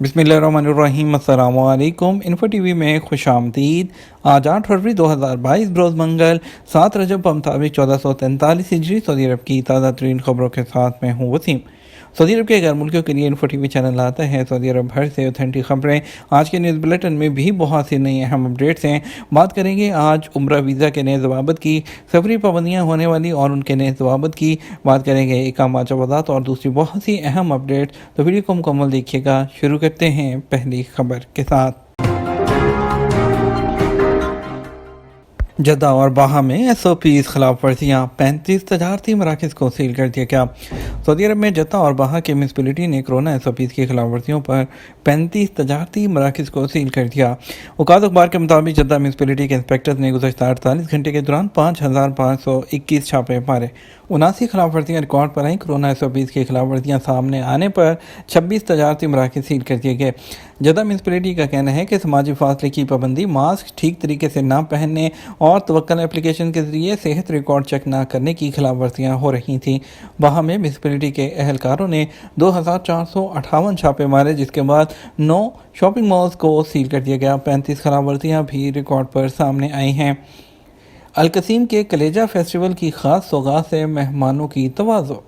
बिस्मिल्लाहिर्रहमानिर्रहीम। अस्सलाम वालेकुम। इन्फो टीवी में खुश आमदीद। आज 8 फरवरी 2022 बरोज़ मंगल 7 रजब मुताबिक 1443 हिजरी सऊदी अरब की ताज़ा तरीन खबरों के साथ मैं हूँ वसीम। सऊदी अरब के गैर मुल्कियों के लिए इन्फो टीवी चैनल आता है सऊदी अरब भर से ऑथेंटिक खबरें। आज के न्यूज़ बुलेटिन में भी बहुत सी नई अहम अपडेट्स हैं। बात करेंगे आज उम्रा वीज़ा के नए ज़वाबित की, सफरी पाबंदियाँ होने वाली और उनके नए ज़वाबित की। बात करेंगे इकामा जवाज़ात और दूसरी बहुत सी अहम अपडेट। तो वीडियो को मुकम्मल देखिएगा। शुरू करते हैं पहली खबर के साथ। जद्दा और बाहा में SOPs खिलाफ वर्जियाँ, 35 तजारती मराकज़ को सील कर दिया गया। सऊदी अरब में जद्दा और बाहा के म्यूनसिपैलिटी ने कोरोना SOPs की खिलाफ वर्जियों पर 35 तजारती मराकज़ को सील कर दिया। औकात अखबार के मुताबिक जद्दा म्यूनसिपैलिटी के इंस्पेक्टर्स ने गुज़श्ता 48 घंटे के दौरान 5521 छापे मारे। 79 खिलाफ वर्जियाँ रिकॉर्ड पर आई। कोरोना SOPs की खिलाफ वर्जियाँ सामने आने पर 26 तजारती मराकज़ सील कर दिए गए। जद्दा म्यूनसिपैलिटी का कहना है कि समाजी फासले की पाबंदी, मास्क ठीक तरीके से ना पहनने और तवक्कल एप्लीकेशन के जरिए सेहत रिकॉर्ड चेक ना करने की खिलाफ वर्जियाँ हो रही थीं। वहाँ में म्यूनसिपैलिटी के अहलकारों ने 2458 छापे मारे, जिसके बाद 9 शॉपिंग मॉल्स को सील कर दिया गया। 35 खिलाफ वर्जियाँ भी रिकॉर्ड पर सामने आई हैं। अलकसीम के कलेजा फेस्टिवल की खास सौगात से मेहमानों की तवाज़ो।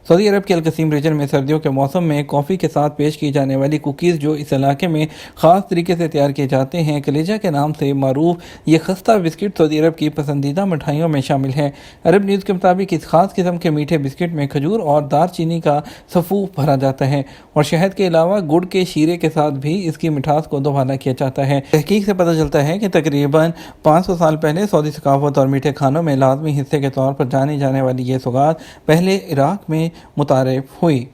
सऊदी अरब के अलकसीम रीजन में सर्दियों के मौसम में कॉफ़ी के साथ पेश की जाने वाली कुकीज़ जो इस इलाके में ख़ास तरीके से तैयार किए जाते हैं, कलेजा के नाम से मारूफ ये खस्ता बिस्किट सऊदी अरब की पसंदीदा मिठाइयों में शामिल है। अरब न्यूज़ के मुताबिक इस खास किस्म के मीठे बिस्किट में खजूर और दारचीनी का सफ़ूफ भरा जाता है और शहद के अलावा गुड़ के शीरे के साथ भी इसकी मिठास को दोबारा किया जाता है। तहकीक से पता चलता है कि तकरीबन 500 साल पहले सऊदी सकाफत और मीठे खानों में लाजमी हिस्से के तौर पर जानी जाने वाली ये सौगात पहले इराक़ में मुतारिफ हुई।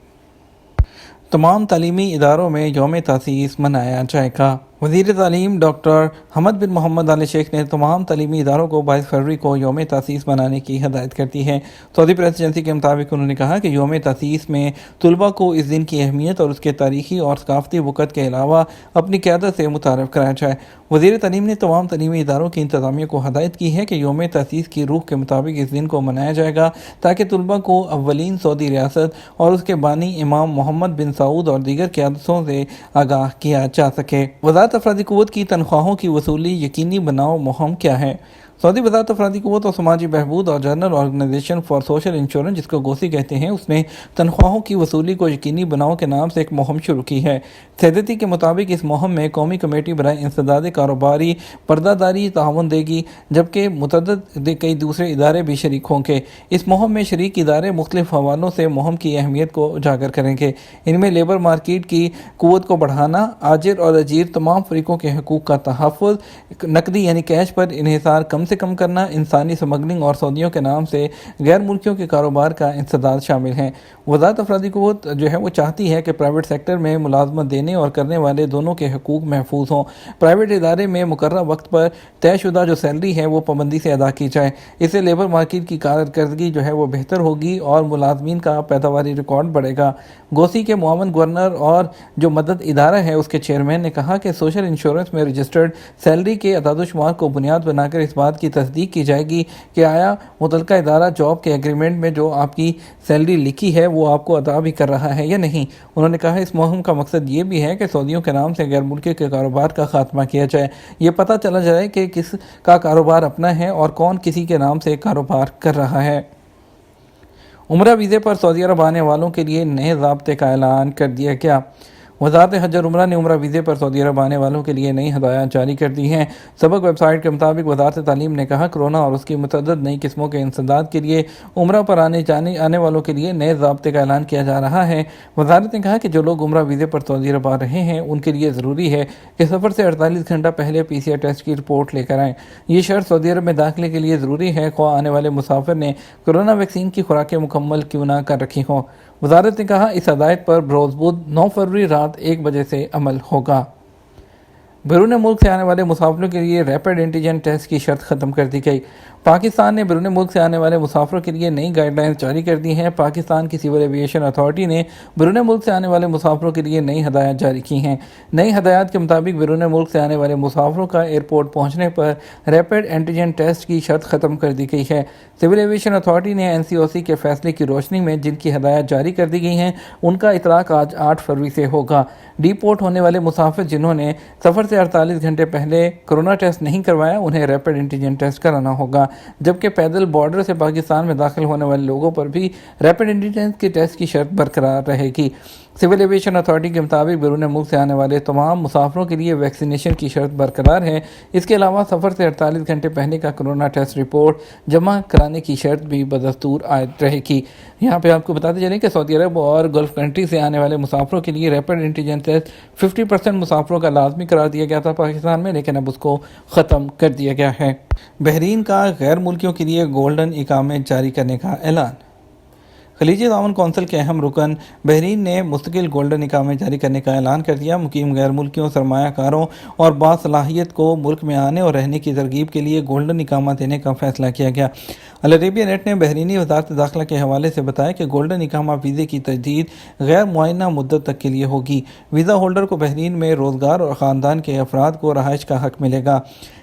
तमाम तालीमी इदारों में यौम तासीस मनाया जाएगा। वज़ीर तालीम डॉक्टर हमद बिन मोहम्मद आल शेख ने तमाम तालीमी इदारों को 22 फरवरी को यौम तासीस मनाने की हदायत कर दी है। सऊदी प्रेस एजेंसी के मुताबिक उन्होंने कहा कि यौम तासीस में तलबा को इस दिन की अहमियत और उसके तारीख़ी और सकाफ़ती वक़्त के अलावा अपनी क़यादत से मुतारफ़ कराया जाए। वज़ीर तालीम ने तमाम तालीमी इदारों की इंतज़ामिया को हदायत की है कि यौम तासीस की रूह के मुताबिक इस दिन को मनाया जाएगा ताकि तलबा को अव्वलीन सऊदी रियासत और उसके बानी इमाम मोहम्मद बिन सऊद और दीगर क़यादतों से आगाह किया जा सके। वज़ारत अफरादी क़ुव्वत की तनख्वाहों की वसूली यकीनी बनाओ मुहिम क्या है? सऊदी वज़ारत अफरादी क़ुव्वत और समाजी बहबूद और general organization for social insurance, जिसको गोसी कहते हैं, उसने तनख्वाहों की वसूली को यकीनी बनाओ के नाम से एक मुहिम शुरू की है। सैदती के मुताबिक इस मुहिम में कौमी कमेटी बराए इंसदाद कारोबारी पर्दादारी ताउन देगी, जबकि मुतअद्दिद कई दूसरे इदारे भी शरीक होंगे। इस मुहिम में शरीक इदारे मुख्तलिफ हवालों से मुहिम की अहमियत को उजागर करेंगे। इनमें लेबर मार्केट की क़ुव्वत को बढ़ाना, आजिर और अजीर तमाम फरीकों के हकूक़ का तहफ़्फ़ुज़, नकदी यानी कैश पर इन्हिसार कम से कम करना, इंसानी स्मगलिंग और सऊदियों के नाम से गैर मुल्कियों के कारोबार का इंसदाद शामिल हैं। वज़ारत अफरादी क़ुव्वत जो है वो चाहती है कि प्राइवेट सेक्टर में मुलाजमत देने और करने वाले दोनों के हकूक़ महफूज हों। प्राइवेट इदारे में मुकर्रर वक्त पर तयशुदा जो सैलरी है वो पाबंदी से अदा की जाए। इससे लेबर मार्केट की कारकर्दगी जो है वो बेहतर होगी और मुलाजमीन का पैदावारी रिकॉर्ड बढ़ेगा। गोसी के मुआवन गवर्नर और जो मदद इदारा है उसके चेयरमैन ने कहा कि सोशल इंश्योरेंस में रजिस्टर्ड सैलरी के अदाद-ओ-शुमार को बुनियाद बनाकर इस बात की तस्दीक की जाएगी कि आया मुतल्लिका इदारा जॉब के एग्रीमेंट में जो आपकी सैलरी लिखी है वो आपको अदा भी कर रहा है या नहीं। उन्होंने कहा इस मुहिम का मकसद ये भी है कि सऊदियों के नाम से गैर मुल्की के कारोबार का खात्मा किया जाए। ये पता चला जाए कि किस का कारोबार अपना है और कौन किसी के नाम से कारोबार कर रहा है। उम्रा वीज़े पर सऊदी अरब आने वालों के लिए नए ज़ाब्ते का ऐलान कर दिया गया। वज़ारत हज और उम्रा ने उम्रा वीज़े पर सऊदी अरब आने वालों के लिए नई हदायत जारी कर दी हैं। सबक वेबसाइट के मुताबिक वज़ारत तालीम ने कहा कोरोना और उसकी मुतअद्दिद नई किस्मों के इंसदाद के लिए उम्रा पर आने वालों के लिए नए ज़ाब्ते का ऐलान किया जा रहा है। वज़ारत ने कहा कि जो लोग उम्रा वीज़े पर सऊदी अरब आ रहे हैं उनके लिए ज़रूरी है कि सफ़र से 48 घंटा पहले PCR टेस्ट की रिपोर्ट लेकर आएँ। ये शर्त सऊदी अरब में दाखिले के लिए ज़रूरी है, ख्वाह आने वाले मुसाफिर ने कोरोना वैक्सीन की खुराकें मुकम्मल क्यों ना कर रखी हों। वज़ारत ने कहा इस हदायत पर बरोज़ बुध 9 फरवरी रात 1 बजे से अमल होगा। बैरून मुल्क से आने वाले मुसाफिरों के लिए रैपिड एंटीजन टेस्ट की शर्त ख़त्म कर दी गई। پاکستان نے بیرون ملک سے آنے والے مسافروں کے لیے نئی گائیڈ لائنز جاری کر دی ہیں۔ پاکستان کی سول ایویشن اتھارٹی نے بیرون ملک سے آنے والے مسافروں کے لیے نئی ہدایات جاری کی ہیں۔ نئی ہدایات کے مطابق بیرون ملک سے آنے والے مسافروں کا ایئرپورٹ پہنچنے پر ریپڈ اینٹیجن ٹیسٹ کی شرط ختم کر دی گئی ہے۔ سول ایویشن اتھارٹی نے NCOC کے فیصلے کی روشنی میں جن کی ہدایات جاری کر دی گئی ہیں ان کا اطلاق آج 8 فروری سے ہوگا۔ ڈی پورٹ ہونے والے مسافر جنہوں نے سفر سے 48 گھنٹے پہلے کورونا ٹیسٹ نہیں کروایا انہیں ریپڈ اینٹیجن ٹیسٹ کرانا ہوگا، جبکہ پیدل بارڈر سے پاکستان میں داخل ہونے والے لوگوں پر بھی ریپڈ اینٹیجن کے ٹیسٹ کی شرط برقرار رہے گی۔ سول ایویشن اتھارٹی کے مطابق بیرون ملک سے آنے والے تمام مسافروں کے لیے ویکسینیشن کی شرط برقرار ہے۔ اس کے علاوہ سفر سے 48 گھنٹے پہلے کا کورونا ٹیسٹ رپورٹ جمع کرانے کی شرط بھی بدستور عائد رہے گی۔ یہاں پہ آپ کو بتاتے چلیں کہ سعودی عرب اور گلف کنٹری سے آنے والے مسافروں کے لیے ریپڈ اینٹیجن ٹیسٹ 50% مسافروں کا لازمی قرار دیا گیا تھا پاکستان میں، لیکن اب اس کو ختم کر دیا گیا ہے۔ بحرین کا غیر ملکیوں کے لیے گولڈن اقامے جاری کرنے کا اعلان۔ خلیجی تعاون کونسل کے اہم رکن بحرین نے مستقل گولڈن اقامے جاری کرنے کا اعلان کر دیا۔ مقیم غیر ملکیوں، سرمایہ کاروں اور باصلاحیت کو ملک میں آنے اور رہنے کی ترغیب کے لیے گولڈن اقامہ دینے کا فیصلہ کیا گیا۔ العربیہ نیٹ نے بحرینی وزارت داخلہ کے حوالے سے بتایا کہ گولڈن اقامہ ویزے کی تجدید غیر معینہ مدت تک کے لیے ہوگی۔ ویزا ہولڈر کو بحرین میں روزگار اور خاندان کے افراد کو رہائش کا حق ملے گا۔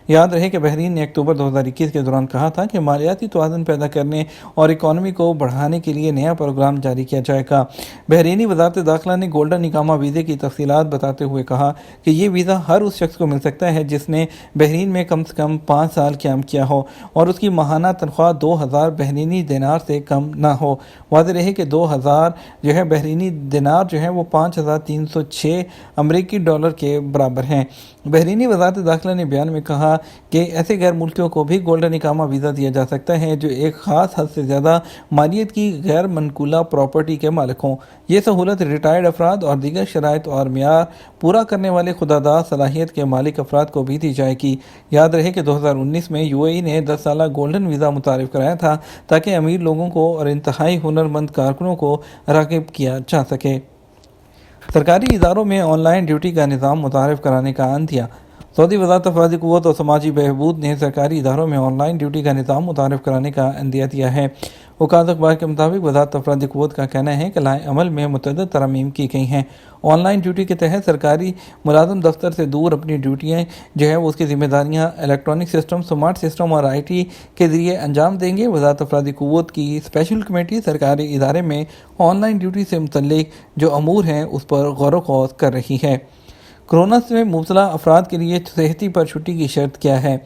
یاد رہے کہ بحرین نے اکتوبر 2021 کے دوران کہا تھا کہ مالیاتی توازن پیدا کرنے اور اکانومی کو بڑھانے کے لیے نیا پروگرام جاری کیا جائے گا۔ بحرینی وزارت داخلہ نے گولڈن اقامہ ویزے کی تفصیلات بتاتے ہوئے کہا کہ یہ ویزا ہر اس شخص کو مل سکتا ہے جس نے بحرین میں کم سے کم 5 سال قیام کیا ہو اور اس کی ماہانہ تنخواہ 2000 بحرینی دینار سے کم نہ ہو۔ واضح رہے کہ 2000 بحرینی دینار وہ 5306 امریکی ڈالر کے برابر ہیں۔ بحرینی وزارت داخلہ نے بیان میں کہا کہ ایسے غیر ملکیوں کو بھی گولڈن اقامہ ویزا دیا جا سکتا ہے جو ایک خاص حد سے زیادہ مالیت کی غیر منقولہ پراپرٹی کے مالک ہوں۔ یہ سہولت ریٹائرڈ افراد اور دیگر شرائط اور معیار پورا کرنے والے خوددار صلاحیت کے مالک افراد کو بھی دی جائے گی۔ یاد رہے کہ 2019 میں UAE نے 10 سالہ گولڈن ویزا متعارف کرایا تھا تاکہ امیر لوگوں کو اور انتہائی ہنرمند کارکنوں کو راغب کیا جا سکے۔ سرکاری اداروں میں آن لائن ڈیوٹی کا نظام متعارف کرانے کا عندیہ۔ سعودی وزارت افرادی قوت اور سماجی بہبود نے سرکاری اداروں میں آن لائن ڈیوٹی کا نظام متعارف کرانے کا عندیہ دیا ہے۔ وکالت اخبار کے مطابق وزارت افرادی قوت کا کہنا ہے کہ لائحہ عمل میں متعدد ترامیم کی گئی ہیں۔ آن لائن ڈیوٹی کے تحت سرکاری ملازم دفتر سے دور اپنی ڈیوٹیاں اس کی ذمہ داریاں الیکٹرانک سسٹم، سمارٹ سسٹم اور IT کے ذریعے انجام دیں گے۔ وزارت افرادی قوت کی اسپیشل کمیٹی سرکاری ادارے میں آن لائن ڈیوٹی سے متعلق جو امور ہیں اس پر غور و خوض کر رہی ہے۔ کورونا سے مبتلا افراد کے لیے صحتی پر چھٹی کی شرط کیا ہے؟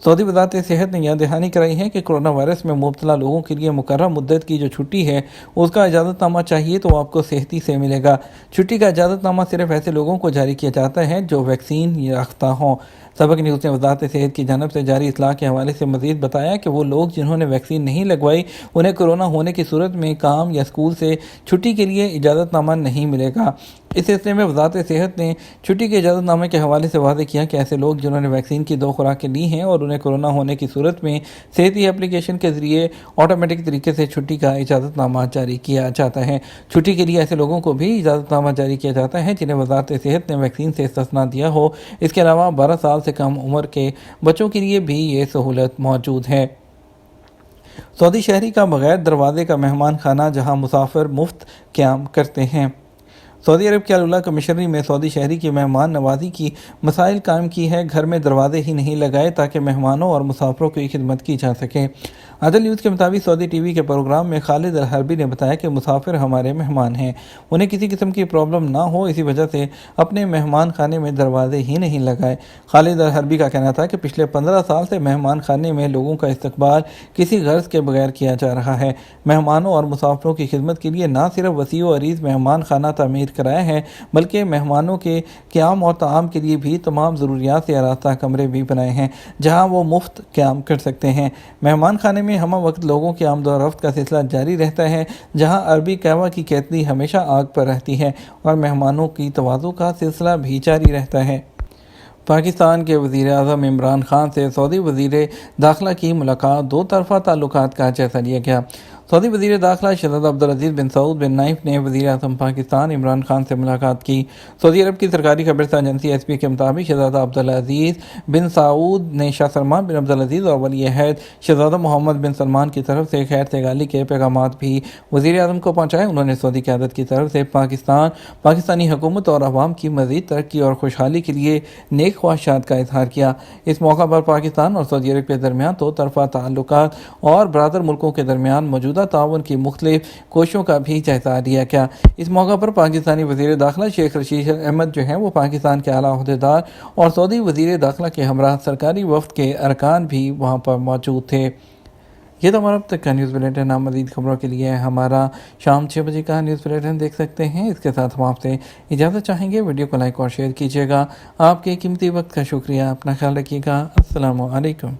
سعودی وزارت صحت نے یاد دہانی کرائی ہے کہ کورونا وائرس میں مبتلا لوگوں کے لیے مقررہ مدت کی جو چھٹی ہے اس کا اجازت نامہ چاہیے تو آپ کو صحتی سے ملے گا۔ چھٹی کا اجازت نامہ صرف ایسے لوگوں کو جاری کیا جاتا ہے جو ویکسین یافتہ ہوں۔ سبق نیوز نے وزارت صحت کی جانب سے جاری اطلاع کے حوالے سے مزید بتایا کہ وہ لوگ جنہوں نے ویکسین نہیں لگوائی انہیں کورونا ہونے کی صورت میں کام یا اسکول سے چھٹی کے لیے اجازت نامہ نہیں ملے گا۔ اس سلسلے میں وزارت صحت نے چھٹی کے اجازت نامے کے حوالے سے واضح کیا کہ ایسے لوگ جنہوں نے ویکسین کی 2 خوراکیں لی ہیں اور انہیں کورونا ہونے کی صورت میں صحتی اپلیکیشن کے ذریعے آٹومیٹک طریقے سے چھٹی کا اجازت نامہ جاری کیا جاتا ہے۔ چھٹی کے لیے ایسے لوگوں کو بھی اجازت نامہ جاری کیا جاتا ہے جنہیں وزارت صحت نے ویکسین سے استثناء دیا ہو۔ اس کے علاوہ 12 سال سے کم عمر کے بچوں کے لیے بھی یہ سہولت موجود ہے۔ سعودی شہری کا بغیر دروازے کا مہمان خانہ جہاں مسافر مفت قیام کرتے ہیں۔ سعودی عرب کے العلا کمشنری میں سعودی شہری کی مہمان نوازی کی مسائل قائم کی ہے۔ گھر میں دروازے ہی نہیں لگائے تاکہ مہمانوں اور مسافروں کی خدمت کی جا سکے۔ عدل نیوز کے مطابق سعودی ٹی وی کے پروگرام میں خالد الحربی نے بتایا کہ مسافر ہمارے مہمان ہیں، انہیں کسی قسم کی پرابلم نہ ہو، اسی وجہ سے اپنے مہمان خانے میں دروازے ہی نہیں لگائے۔ خالد الحربی کا کہنا تھا کہ پچھلے 15 سال سے مہمان خانے میں لوگوں کا استقبال کسی غرض کے بغیر کیا جا رہا ہے۔ مہمانوں اور مسافروں کی خدمت کے لیے نہ صرف وسیع و عریض مہمان خانہ تعمیر کرایا ہے بلکہ مہمانوں کے قیام اور طعام کے لیے بھی تمام ضروریات سے آراستہ کمرے بھی بنائے ہیں جہاں وہ مفت قیام کر سکتے ہیں۔ مہمان خانے میں ہمہ وقت لوگوں کی آمد و رفت کا سلسلہ جاری رہتا ہے جہاں عربی قہوہ کی کیتلی ہمیشہ آگ پر رہتی ہے اور مہمانوں کی تواضع کا سلسلہ بھی جاری رہتا ہے۔ پاکستان کے وزیر اعظم عمران خان سے سعودی وزیر داخلہ کی ملاقات، 2 طرفہ تعلقات کا جائزہ لیا گیا۔ सऊदी वज़ीर दाखिला शहज़ादा अब्दुल-अज़ीज़ बिन सऊद बिन नाइफ ने वज़ीर आज़म पाकिस्तान इमरान खान से मुलाकात की। सऊदी अरब की सरकारी खबरसार एजेंसी एसपी के मुताबिक शहज़ादा अब्दुल-अज़ीज़ बिन सऊद ने शाह सलमान बिन अब्दुल-अज़ीज़ और वली अहद शहज़ादा मोहम्मद बिन सलमान की तरफ से खैर सगाली के पैगामात भी वज़ीर आज़म को पहुँचाए। उन्होंने सऊदी क़यादत की तरफ से पाकिस्तानी हुकूमत और अवाम की मज़ीद तरक्की और खुशहाली के लिए नेक ख्वाहिशात का इज़हार किया। इस मौका पर पाकिस्तान और सऊदी अरब के दरमियान दो तरफ़ा ताल्लुकात और बरादर मुल्कों के दरमियान मौजूदा ताउन की मुख्तलिफ कोशिशों का भी जायज़ा लिया गया। इस मौका पर पाकिस्तानी वज़ीर दाखिला शेख रशीद अहमद जो हैं वो पाकिस्तान के आला ओहदेदार और सऊदी वज़ीर दाखिला के हमरा सरकारी वफ़द के अरकान भी वहाँ पर मौजूद थे। ये तो हमारा अब तक का न्यूज़ बुलेटिन। आप मज़ीद खबरों के लिए हमारा शाम 6 बजे का न्यूज़ बुलेटिन देख सकते हैं। इसके साथ हम आपसे इजाज़त चाहेंगे। वीडियो को लाइक और शेयर कीजिएगा। आपके कीमती वक्त का शुक्रिया। अपना ख्याल रखिएगा। अस्सलामु अलैकुम।